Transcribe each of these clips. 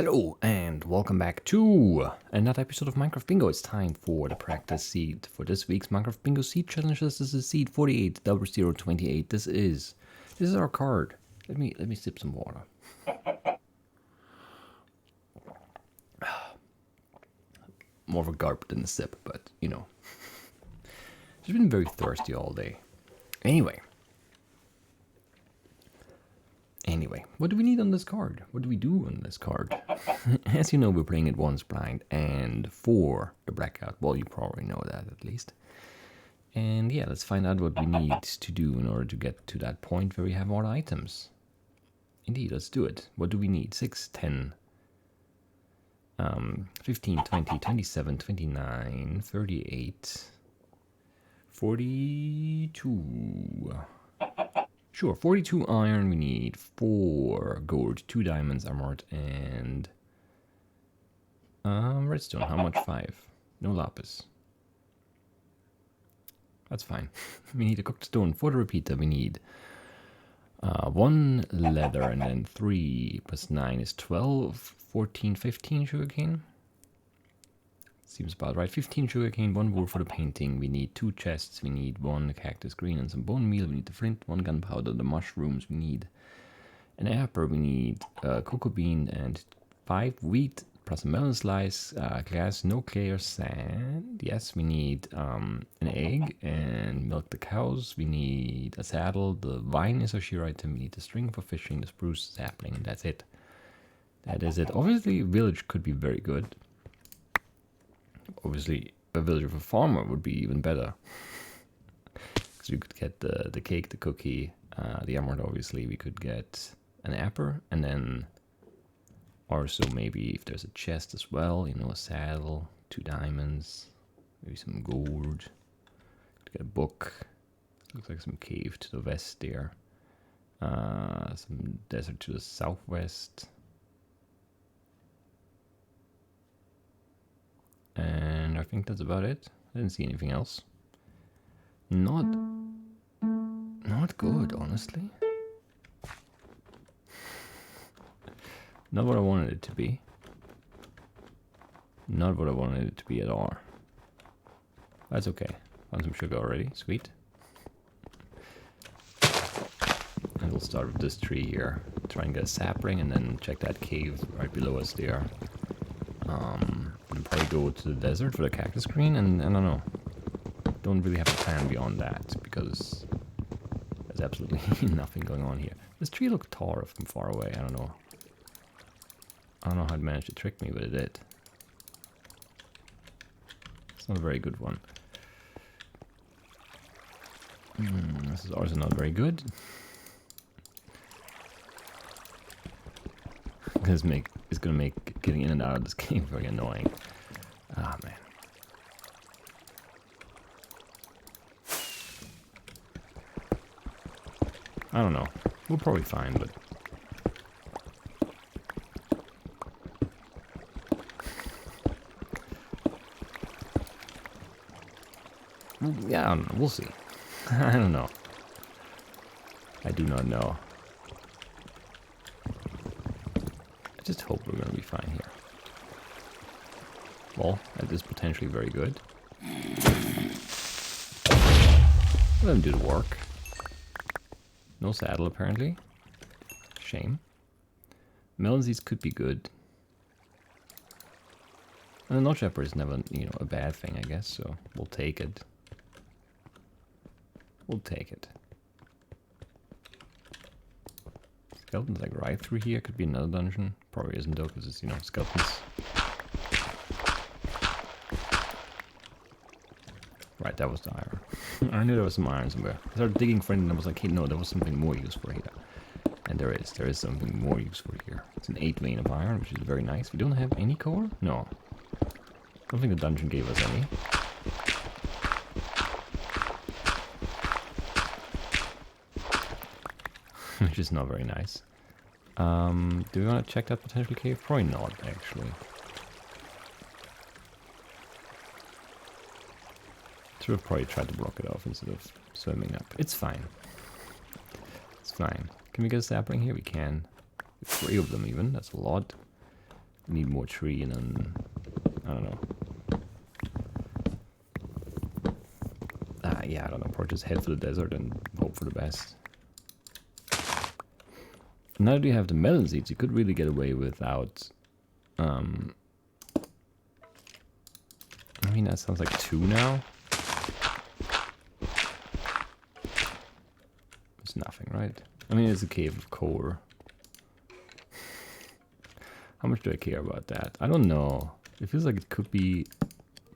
Hello and welcome back to another episode of Minecraft Bingo. It's time for the practice seed for this week's Minecraft Bingo seed challenge. This is seed 480028. This is our card. Let me sip some water. More of a gulp than a sip, but you know. Just been very thirsty all day. Anyway, what do we need on this card? What do we do on this card? As you know, we're playing it once blind and for the blackout. Well, you probably know that at least. And yeah, let's find out what we need to do in order to get to that point where we have all the items. Indeed, let's do it. What do we need? 6, 10, 15, 20, 27, 29, 38, 42... Sure, 42 iron, we need 4 gold, 2 diamonds, emerald, and redstone. How much? 5. No lapis. That's fine. We need a cooked stone. For the repeater, we need 1 leather, and then 3 plus 9 is 12, 14, 15 sugarcane. Seems about right. 15 sugarcane, 1 wool for the painting. We need 2 chests. We need 1 cactus green and some bone meal. We need the flint, 1 gunpowder, the mushrooms. We need an apple. We need a cocoa bean and 5 wheat plus a melon slice. Glass, no clear sand. Yes, we need an egg and milk the cows. We need a saddle. The vine is a shear item. We need the string for fishing, the spruce sapling. That's it. That is it. Obviously, village could be very good. Obviously, a village of a farmer would be even better. Because we could get the cake, the cookie, the emerald, obviously. We could get an apple, and then also maybe if there's a chest as well, you know, a saddle, 2 diamonds, maybe some gold. Could get a book. Looks like some cave to the west there. Some desert to the southwest. And I think that's about it. I didn't see anything else. Not good, honestly. Not what I wanted it to be. Not what I wanted it to be at all. That's okay. Found some sugar already. Sweet. And we'll start with this tree here. Try and get a sapling and then check that cave right below us there. We'll probably go to the desert for the cactus green, and I don't know. Don't really have a plan beyond that because there's absolutely nothing going on here. This tree looked taller from far away. I don't know. I don't know how it managed to trick me, but it did. It's not a very good one. This is also not very good. It's gonna make getting in and out of this game very annoying. Ah, man. I don't know. We'll probably find, but yeah, I don't know. We'll see. I don't know. I do not know. I just hope we're gonna be fine here. Well, that is potentially very good. Let him do the work. No saddle, apparently. Shame. Melon seeds could be good. And the notch pepper is never, you know, a bad thing, I guess, so we'll take it. We'll take it. Skeletons like right through here. Could be another dungeon. Probably isn't though, because it's, you know, skeletons. Right, that was the iron. I knew there was some iron somewhere. I started digging for it and I was like, hey, no, there was something more useful here. And there is something more useful here. It's an 8 vein of iron, which is very nice. We don't have any core? No. I don't think the dungeon gave us any. Which is not very nice. Do we want to check that potential cave? Probably not, actually. Should have probably tried to block it off instead of swimming up. It's fine. It's fine. Can we get a sapling here? We can. 3 of them even. That's a lot. need more tree, and then I don't know. Yeah, I don't know. Probably just head for the desert and hope for the best. Now that you have the melon seeds, you could really get away without. I mean, that sounds like 2 now. It's nothing, right? I mean, it's a cave of core. How much do I care about that? I don't know. It feels like it could be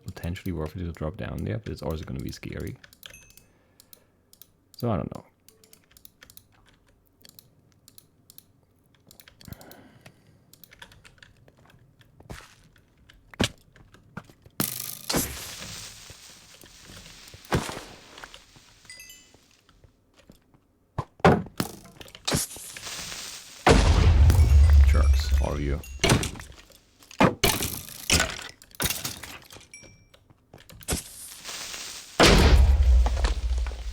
potentially worth it to drop down there, but it's also going to be scary. So I don't know. Jerks, all of you.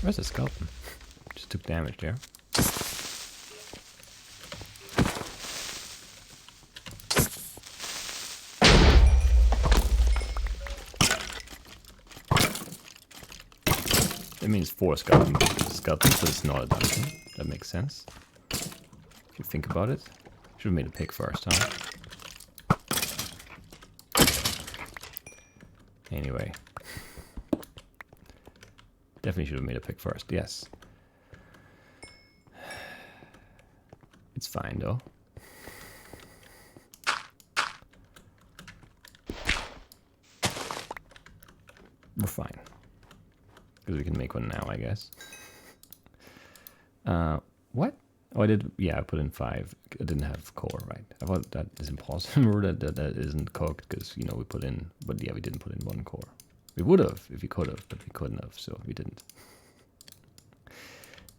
Where's the skeleton? Just took damage there. That means 4 skeletons, so it's not a dungeon. That makes sense. If you think about it. Should have made a pick first, huh? Anyway. Definitely should have made a pick first, yes. It's fine, though. We're fine. Because we can make one now, I guess. What? Oh, I did. Yeah, I put in 5. I didn't have core, right? I thought that is impossible. that isn't cooked because, you know, we put in. But yeah, we didn't put in 1 core. We would have if we could have, but we couldn't have, so we didn't.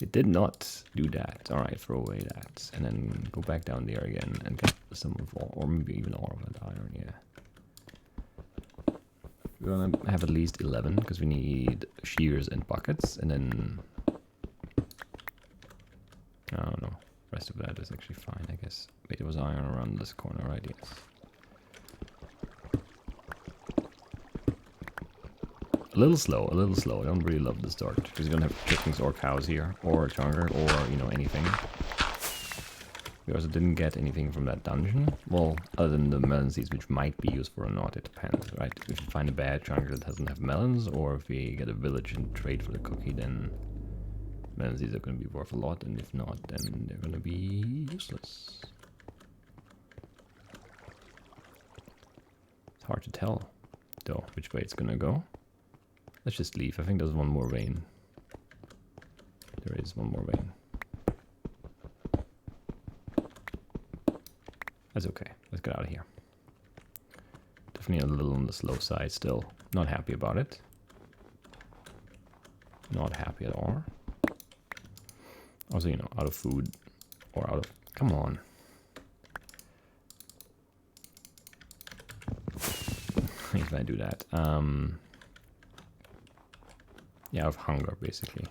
We did not do that. All right, throw away that, and then go back down there again and get some of all, or maybe even all of that iron. Yeah. We're gonna have at least 11 because we need shears and buckets, and then I don't know. The rest of that is actually fine, I guess. Wait, there was iron around this corner, right? Yes. A little slow, a little slow. I don't really love the start because you don't have chickens or cows here, or a jungle, or, you know, anything. We also didn't get anything from that dungeon. Well, other than the melon seeds, which might be useful or not, it depends, right? If you find a bad jungle that doesn't have melons, or if we get a village and trade for the cookie, then melon seeds are going to be worth a lot, and if not, then they're going to be useless. It's hard to tell, though, which way it's going to go. Let's just leave. I think there's one more vein. There is one more vein. That's okay. Let's get out of here. Definitely a little on the slow side still. Not happy about it. Not happy at all. Also, you know, out of food. Or out of... Come on. If I do that. Yeah, out of hunger, basically.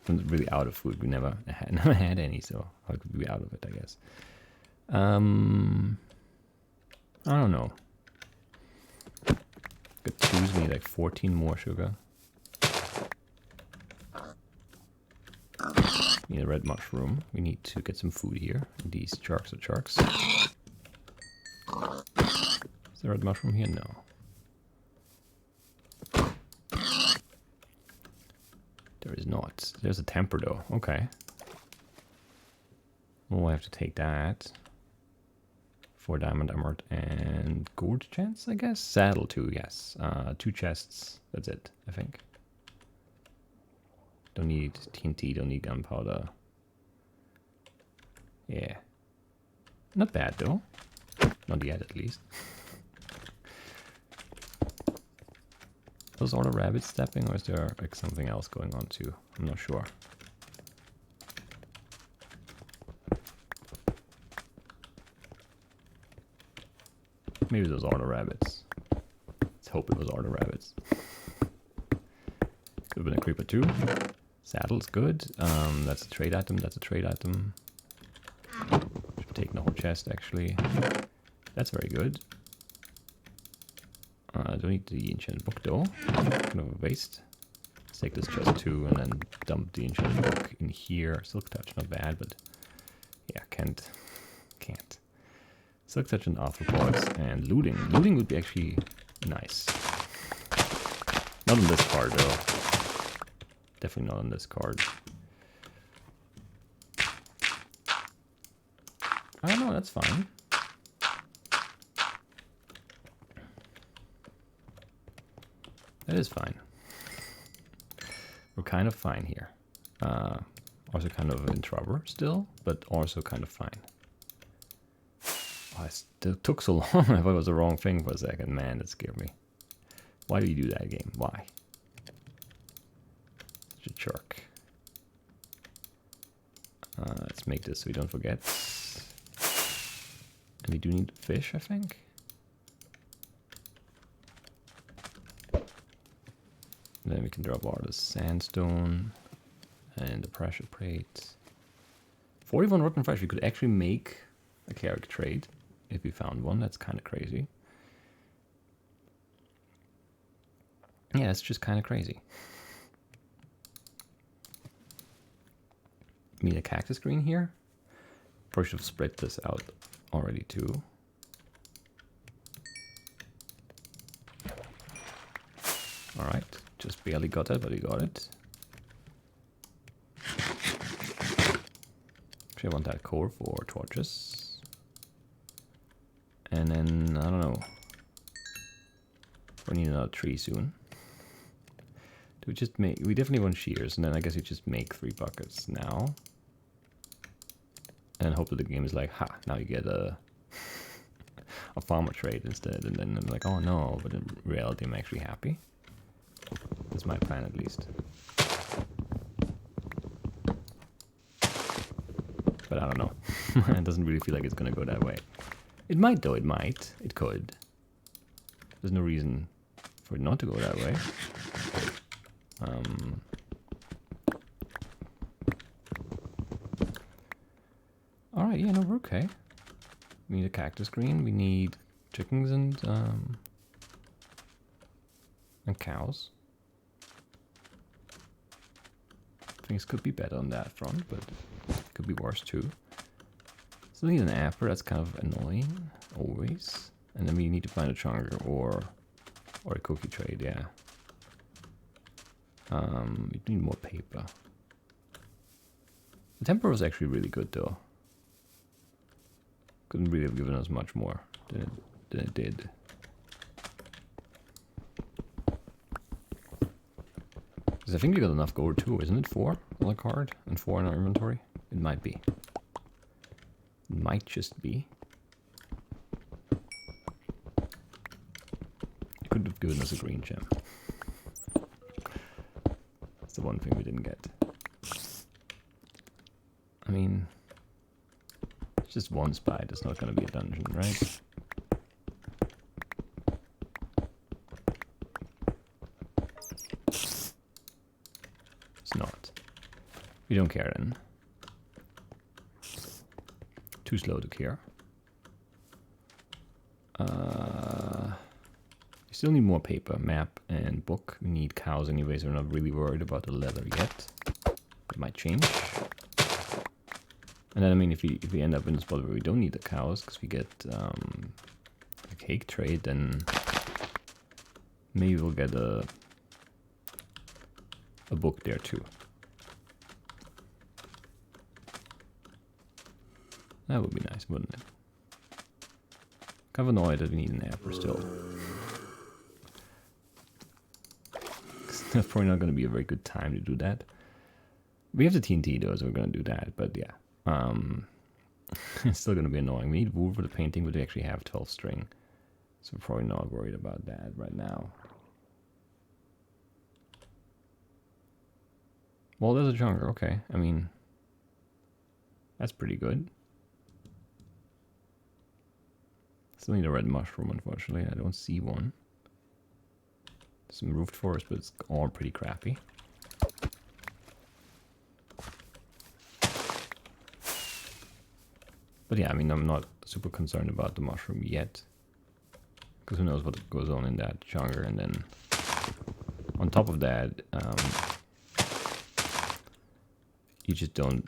I'm really out of food. We never had any, so how could we be out of it, I guess. I don't know. Could choose me like 14 more sugar. Need a red mushroom. We need to get some food here. These sharks are sharks. Is there a red mushroom here? No. There is not. There's a temper though. Okay. We'll have to take that. 4 diamond emerald and gold chance, I guess. Saddle too, yes. 2 chests. That's it, I think. Don't need TNT, don't need gunpowder. Yeah. Not bad though. Not yet, at least. Those are the rabbits stepping, or is there like something else going on too? I'm not sure. Maybe those are the rabbits. Let's hope it was all the rabbits. Could have been a creeper too. Saddle's good. That's a trade item. That's a trade item. Should be taking the whole chest actually. That's very good. I don't need the enchanted book though. Kind of a waste. Let's take this chest too and then dump the enchanted book in here. Silk touch, not bad, but yeah, can't. Silk touch and arthropods and looting. Looting would be actually nice. Not on this card though. Definitely not on this card. I don't know, that's fine. That is fine. We're kind of fine here. Also kind of in trouble still, but also kind of fine. Oh, it still took so long. I thought it was the wrong thing for a second. Man, that scared me. Why do you do that, game? Why? Such a jerk. Let's make this so we don't forget. And we do need fish, I think. And then we can drop all the sandstone and the pressure plate. 41 rotten flesh. We could actually make a cleric trade if we found one. That's kind of crazy. Yeah, it's just kind of crazy. We need a cactus green here. Probably should have spread this out already too. Alright, just barely got it, but we got it. Actually, I want that core for torches. And then, I don't know. We need another tree soon. Do we just make... We definitely want shears, and then I guess we just make 3 buckets now. And hope that the game is like, ha, now you get a farmer trade instead. And then I'm like, oh no, but in reality I'm actually happy. That's my plan at least. But I don't know. It doesn't really feel like it's gonna go that way. It might though, it might. It could. There's no reason for it not to go that way. Alright, yeah, no, we're okay. We need a cactus green, we need chickens and cows. Things could be better on that front, but could be worse too. Still need an apple, that's kind of annoying, always. And then we need to find a chunker or a cookie trade, yeah. We need more paper. The temper was actually really good though. Couldn't really have given us much more than it did. Because I think we got enough gold too, isn't it? 4 on the card and 4 in our inventory? It might be. It might just be. It could have given us a green gem. That's the one thing we didn't get. I mean, it's just one spot. It's not going to be a dungeon, right? It's not. We don't care then. Too slow to care. We still need more paper, map and book. We need cows anyways. We're not really worried about the leather yet. It might change. And then I mean, if we end up in a spot where we don't need the cows because we get a cake trade, then maybe we'll get a book there too. That would be nice, wouldn't it? Kind of annoyed that we need an apple still. That's probably not going to be a very good time to do that. We have the TNT though, so we're going to do that, but yeah. It's still going to be annoying. We need wool for the painting, but we actually have 12 string. So we're probably not worried about that right now. Well, there's a jungle, okay. I mean, that's pretty good. Still need a red mushroom, unfortunately. I don't see one. Some roofed forest, but it's all pretty crappy. But yeah, I mean, I'm not super concerned about the mushroom yet. Because who knows what goes on in that jungle. And then on top of that, you just don't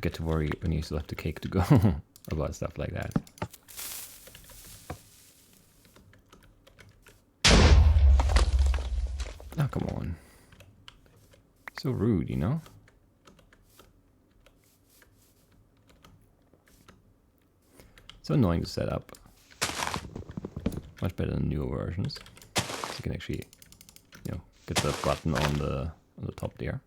get to worry when you still have the cake to go about stuff like that. Oh, come on. So rude, you know? So annoying to set up. Much better than newer versions. So you can actually, you know, get the button on the top there.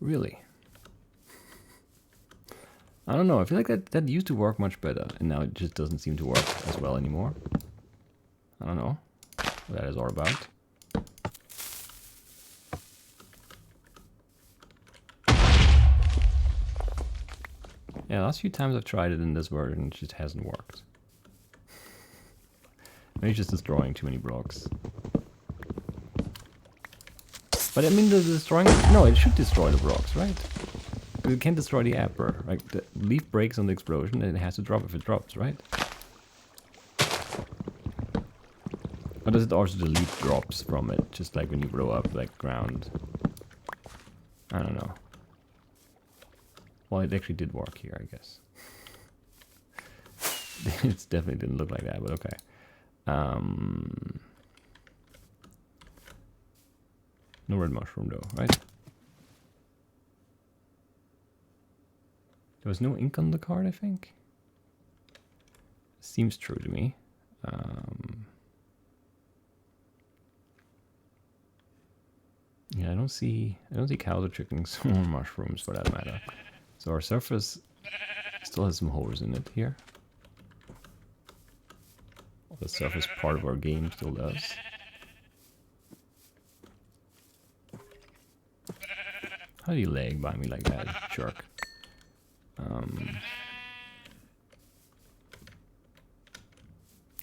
Really? I don't know. I feel like that used to work much better, and now it just doesn't seem to work as well anymore. I don't know what that is all about. Yeah, last few times I've tried it in this version, it just hasn't worked. Maybe it's just destroying too many blocks. But I mean, the destroying... No, it should destroy the blocks, right? Because it can't destroy the apple. Like, the leaf breaks on the explosion and it has to drop if it drops, right? Or does it also delete drops from it, just like when you blow up, like, ground? I don't know. Well, it actually did work here, I guess. It definitely didn't look like that, but okay. No red mushroom though, right? There was no ink on the card, I think. Seems true to me. Yeah, I don't see cows or chickens or mushrooms for that matter. So our surface still has some holes in it here. Well, the surface part of our game still does. How do you lag by me like that, jerk?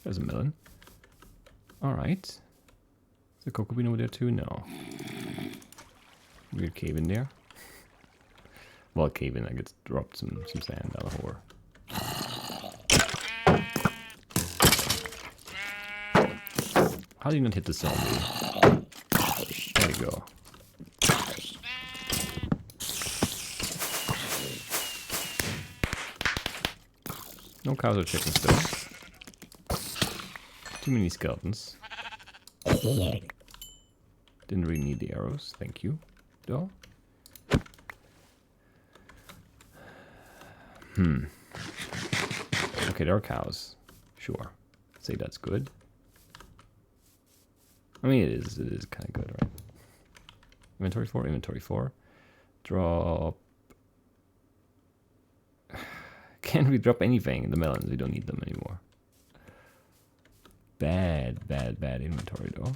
There's a melon. Alright. Is the cocoa bean over there too? No. Weird cave in there. Well, cave in, I get dropped some sand out of the hole. How do you not hit the zombie? There you go. No cows or chickens though. Too many skeletons. Didn't really need the arrows, thank you, though. Okay, there are cows. Sure. I'd say that's good. I mean, it is kind of good, right? Inventory 4, inventory 4. Drop. Can't we drop anything in the melons? We don't need them anymore. Bad inventory, though.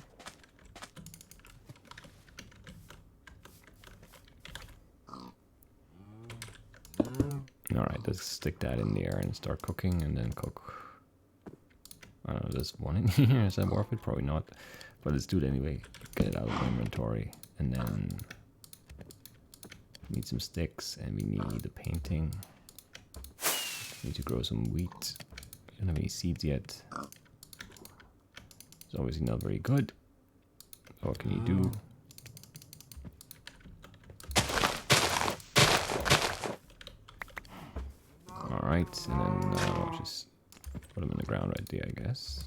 Alright, let's stick that in there and start cooking and then cook. I don't know, there's one in here. Is that worth it? Probably not. But let's do it anyway. Get it out of the inventory. And then we need some sticks and we need a painting. We need to grow some wheat. We don't have any seeds yet. It's obviously not very good. What can you do? Alright, and then I'll just put them in the ground right there, I guess.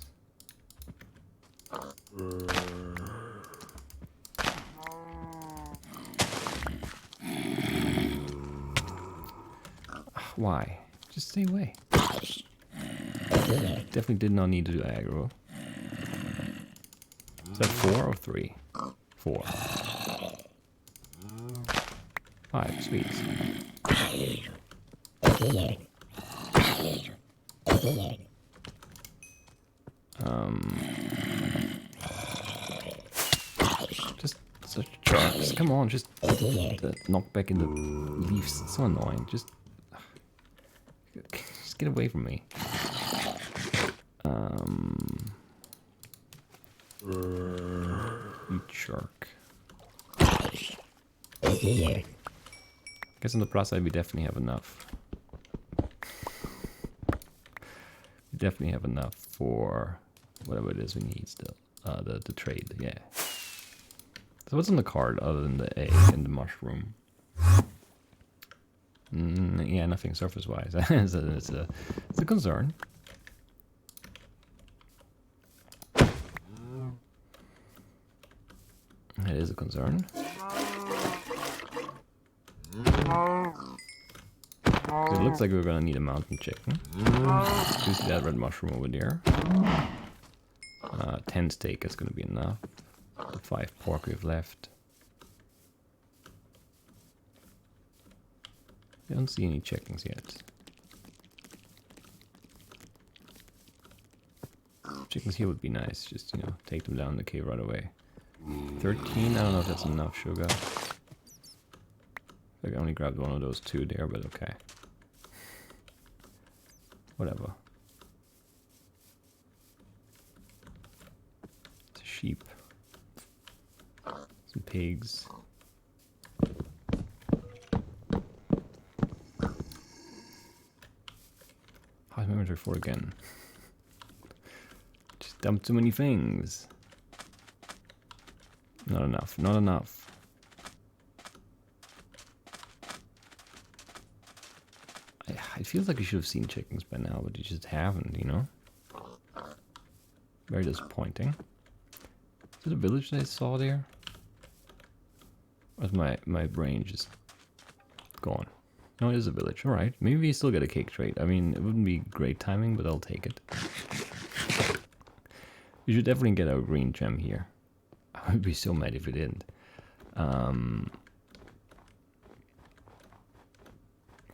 Why? Just stay away. Definitely did not need to do aggro. Is that 4 or 3? 4. 5, sweet. Just such jerks. Come on, just knock back in the leaves. It's so annoying. Just get away from me. shark. Guess on the plus side we definitely have enough. We definitely have enough for whatever it is we need still. The trade, yeah. So what's on the card other than the egg and the mushroom? Yeah, nothing surface-wise. it's a concern. It is a concern. It looks like we're gonna need a mountain chicken. You see that red mushroom over there. 10 steak is gonna be enough. The 5 pork we've left. I don't see any chickens yet. Chickens here would be nice. Just, you know, take them down the cave right away. 13, I don't know if that's enough sugar. I only grabbed one of those 2 there, but okay. Whatever. It's a sheep. Some pigs. How's my inventory for again? Just dumped too many things. Not enough, not enough. It feels like you should have seen chickens by now, but you just haven't, you know? Very disappointing. Is it a village that I saw there? Or is my brain just gone? No, it is a village. Alright, maybe we still get a cake trade. I mean, it wouldn't be great timing, but I'll take it. We should definitely get our green gem here. I would be so mad if we didn't.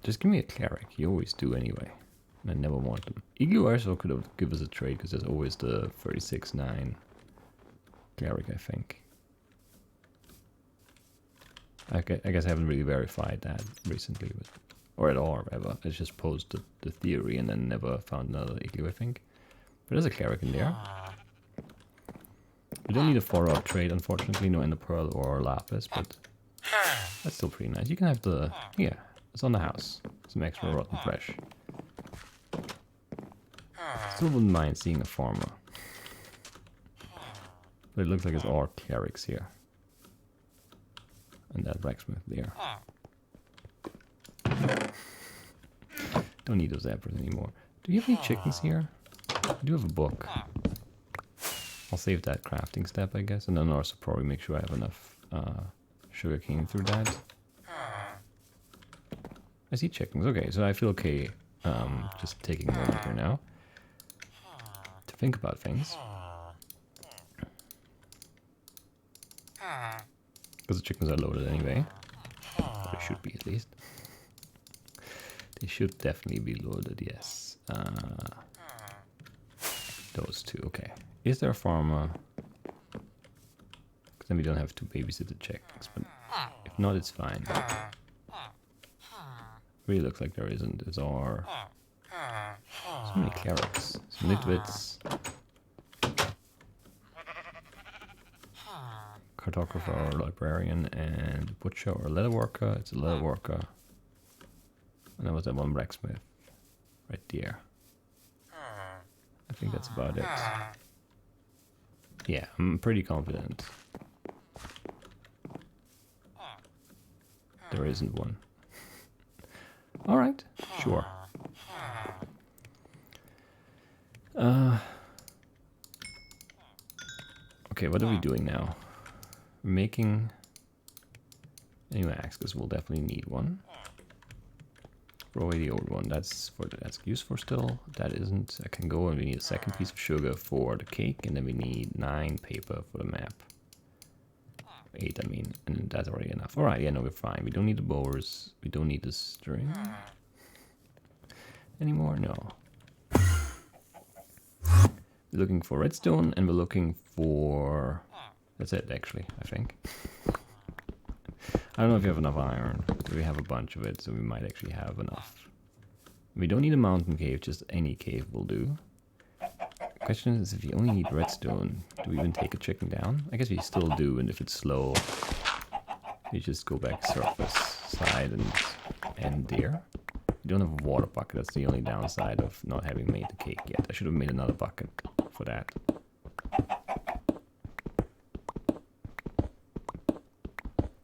Just give me a cleric. You always do anyway. And I never want them. Igloo also could have given us a trade because there's always the 36-9 cleric, I think. I guess I haven't really verified that recently, but, or at all, ever. I just posed the theory and then never found another igloo, I think. But there's a cleric in there. We don't need a 4-out trade, unfortunately, no ender pearl or lapis, but that's still pretty nice. You can have the, yeah, it's on the house. Some extra rotten fresh. Still wouldn't mind seeing a farmer. But it looks like it's all clerics here. And that blacksmith there. Don't need those apples anymore. Do you have any chickens here? I do have a book. I'll save that crafting step, I guess, and then also probably make sure I have enough sugar cane through that. I see chickens. Okay, so I feel okay just taking a moment here now to think about things. Because the chickens are loaded anyway. Or they should be, at least. They should definitely be loaded, yes. Those 2, okay. Is there a farmer? Because then we don't have to babysit the chickens, but if not, it's fine. Really looks like there isn't. It's our... So many clerics. Some nitwits. Cartographer or librarian, and butcher or leather worker. It's a leather worker. And there was that one blacksmith right there. I think that's about it. Yeah, I'm pretty confident. There isn't one. Alright, sure. Okay, what are we doing now? We're making a new axe, because we'll definitely need one. Throw away the old one. That's used for still. That isn't. I can go, and we need a second piece of sugar for the cake, and then we need 9 paper for the map. 8, I mean, and that's already enough. Alright, yeah, no, we're fine. We don't need the bowers. We don't need the string anymore. No. We're looking for redstone, and we're looking for... That's it, actually, I think. I don't know if you have enough iron. We have a bunch of it, so we might actually have enough. We don't need a mountain cave, just any cave will do. Question is, if you only need redstone, do we even take a chicken down? I guess we still do, and if it's slow, you just go back surface side and end there. You don't have a water bucket, that's the only downside of not having made the cake yet. I should have made another bucket for that.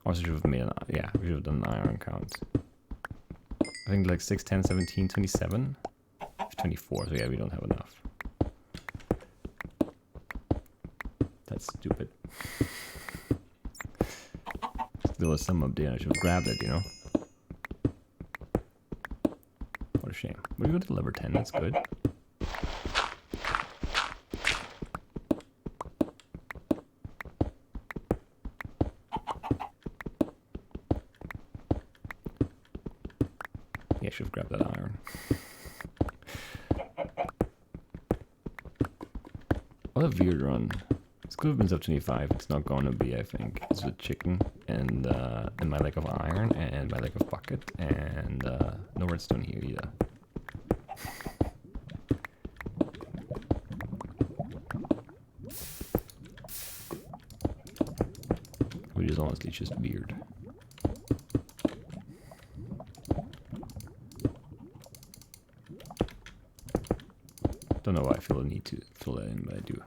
Also should have made an, yeah, we should have done an iron count. I think like 6, 10, 17, 27, 24, so yeah, we don't have enough. That's stupid. There was some up there, I should have grabbed it, you know? What a shame. We go to level 10, that's good. Yeah, I should have grabbed that iron. What a weird run. This could have been sub 25. It's not gonna be, I think. It's with chicken and my lack of iron and my lack of bucket and no redstone here either. Which is honestly just weird. Don't know why I feel the need to fill that in, but I do.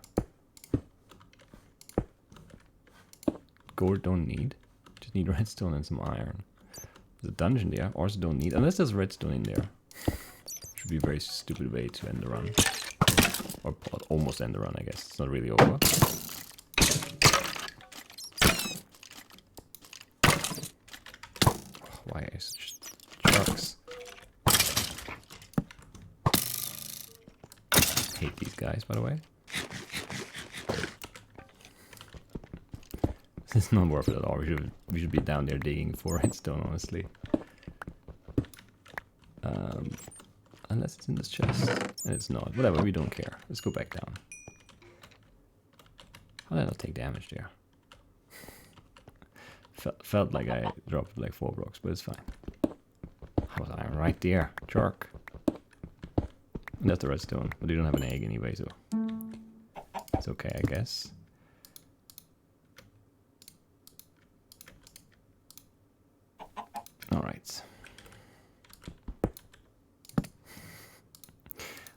Gold don't need. Just need redstone and some iron. There's a dungeon there. Also don't need. Unless there's redstone in there. Should be a very stupid way to end the run. Or almost end the run, I guess. It's not really over. Why are such trucks? I hate these guys, by the way. This is not worth it at all. We should be down there digging for redstone, honestly. Unless it's in this chest. And it's not. Whatever, we don't care. Let's go back down. How did I not take damage there? Felt like I dropped like 4 blocks, but it's fine. How was iron right there? Jerk. And that's the redstone, but you don't have an egg anyway, so it's okay, I guess. Alright.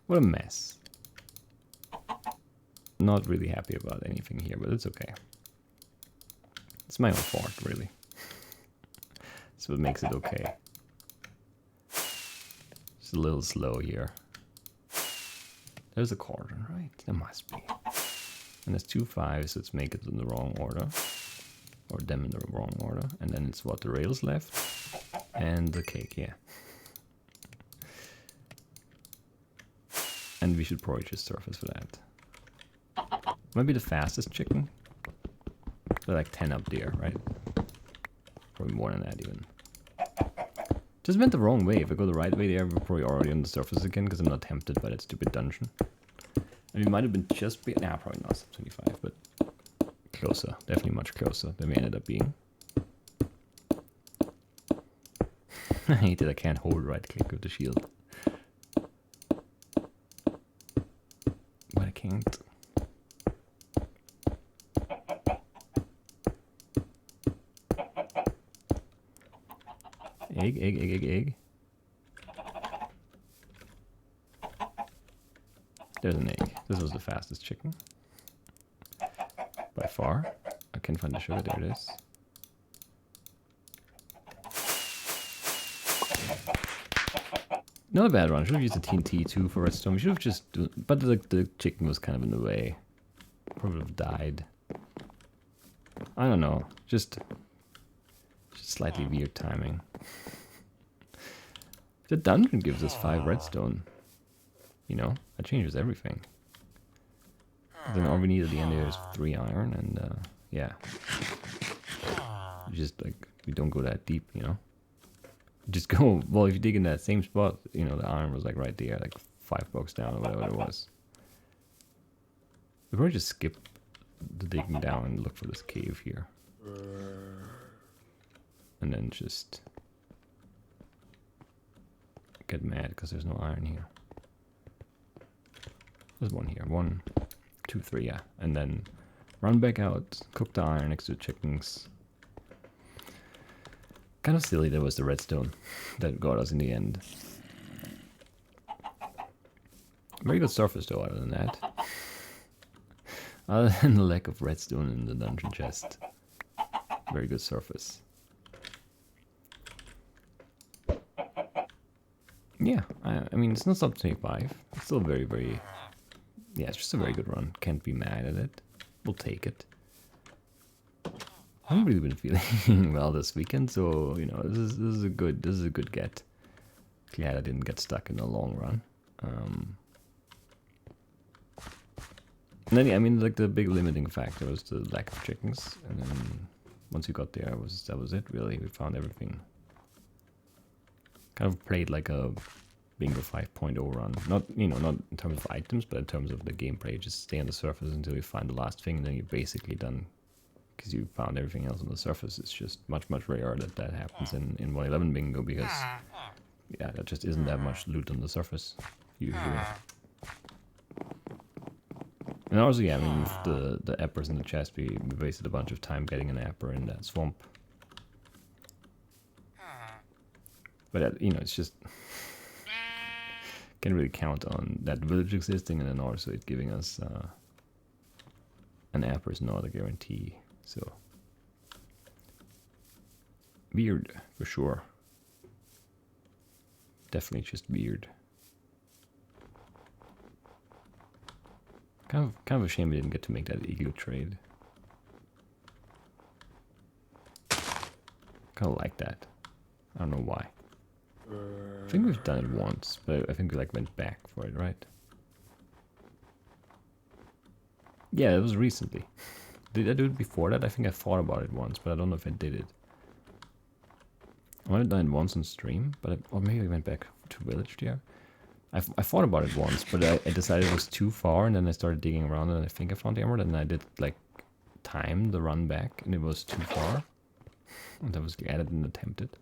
What a mess. Not really happy about anything here, but it's okay. It's my own fault, really. That's what makes it okay. It's a little slow here. There's a cauldron, right? There must be. And there's 2 5s, so let's make it in the wrong order. Or them in the wrong order. And then it's what, the rails left? And the cake, yeah. And we should probably just surface for that. Might be the fastest chicken. They're like 10 up there, right? Probably more than that even. Just went the wrong way. If I go the right way there, we're probably already on the surface again because I'm not tempted by that stupid dungeon. And we might have been just... Nah, probably not sub 25, but closer. Definitely much closer than we ended up being. I hate that I can't hold right click with the shield. But I can't. Egg, egg, egg, egg, egg. There's an egg. This was the fastest chicken. By far. I can't find the sugar. There it is. Not a bad run. I should have used a TNT too for redstone. We should have just... But the chicken was kind of in the way. Probably would have died. I don't know. Just slightly weird timing. The dungeon gives us 5 redstone. You know, that changes everything. Then all we need at the end here is 3 iron, and yeah. Just like, we don't go that deep, you know. Just go, well, if you dig in that same spot, you know, the iron was like right there, like 5 blocks down or whatever it was. We probably just skip the digging down and look for this cave here. And then just get mad because there's no iron here. There's one here. 1, 2, 3, yeah. And then run back out, cook the iron next to the chickens. Kind of silly that was the redstone that got us in the end. Very good surface though, other than that. Other than the lack of redstone in the dungeon chest. Very good surface. Yeah, I mean, it's not sub 25. It's still very, very... Yeah, it's just a very good run. Can't be mad at it. We'll take it. I haven't really been feeling well this weekend, so, you know, this is a good get. Glad I didn't get stuck in the long run. And then, yeah, I mean, like, the big limiting factor was the lack of chickens. And then, once we got there, that was it, really. We found everything. Kind of played like a Bingo 5.0 run. Not, you know, not in terms of items, but in terms of the gameplay. Just stay on the surface until you find the last thing, and then you're basically done. Because you found everything else on the surface. It's just much rarer that happens in 1.11 Bingo, because, yeah, there just isn't that much loot on the surface, usually. And also, yeah, I mean, with the appers in the chest, we wasted a bunch of time getting an apper in that swamp. But, you know, it's just... Can't really count on that village existing, and then also it giving us an apper is not a guarantee. So... Weird, for sure. Definitely just weird. Kind of a shame we didn't get to make that igloo trade. Kind of like that. I don't know why. I think we've done it once, but I think we like went back for it, right? Yeah, it was recently. Did I do it before that? I think I thought about it once, but I don't know if I did it. I might have done it once on stream, but or maybe I went back to village there. I thought about it once, but I decided it was too far, and then I started digging around, and I think I found the emerald, and I did, like, time the run back, and it was too far. And I was glad I didn't attempt it.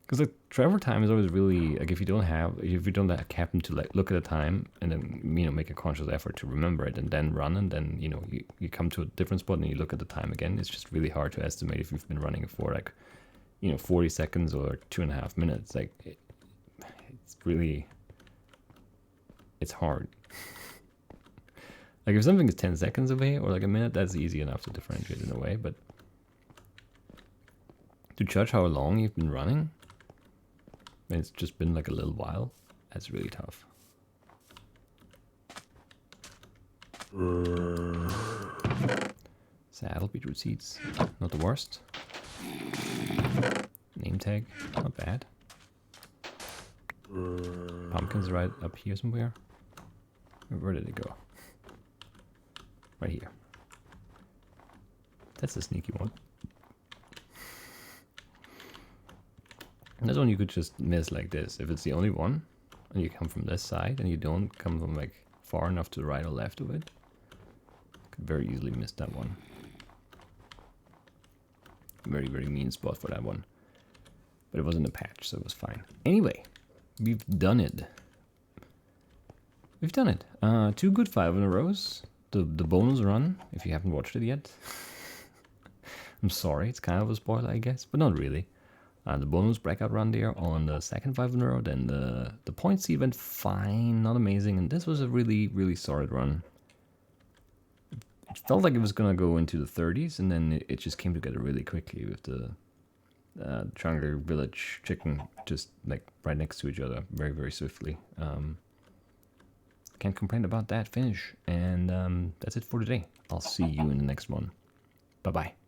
Because, like, travel time is always really, like, if you don't happen to, like, look at the time, and then, you know, make a conscious effort to remember it, and then run, and then, you know, you come to a different spot, and you look at the time again, it's just really hard to estimate if you've been running for, like, you know, 40 seconds or 2.5 minutes, like... It's really, it's hard. Like if something is 10 seconds away or like a minute, that's easy enough to differentiate in a way, but to judge how long you've been running, and it's just been like a little while, that's really tough. Saddle beetroot seeds, not the worst. Name tag, not bad. Pumpkins right up here somewhere. Where did it go? Right here. That's a sneaky one. And this one you could just miss like this. If it's the only one, and you come from this side, and you don't come from like far enough to the right or left of it, could very easily miss that one. Very mean spot for that one. But it wasn't a patch, so it was fine. Anyway. We've done it. We've done it. 2 good 5 in a row. The bonus run, if you haven't watched it yet. I'm sorry, it's kind of a spoiler, I guess, but not really. The bonus breakout run there on the second 5 in a row. Then the point seed went fine, not amazing, and this was a really solid run. It felt like it was gonna go into the 30s, and then it just came together really quickly with the jungle village chicken just like right next to each other very swiftly. Can't complain about that finish, and that's it for today. I'll see you in the next one. Bye bye.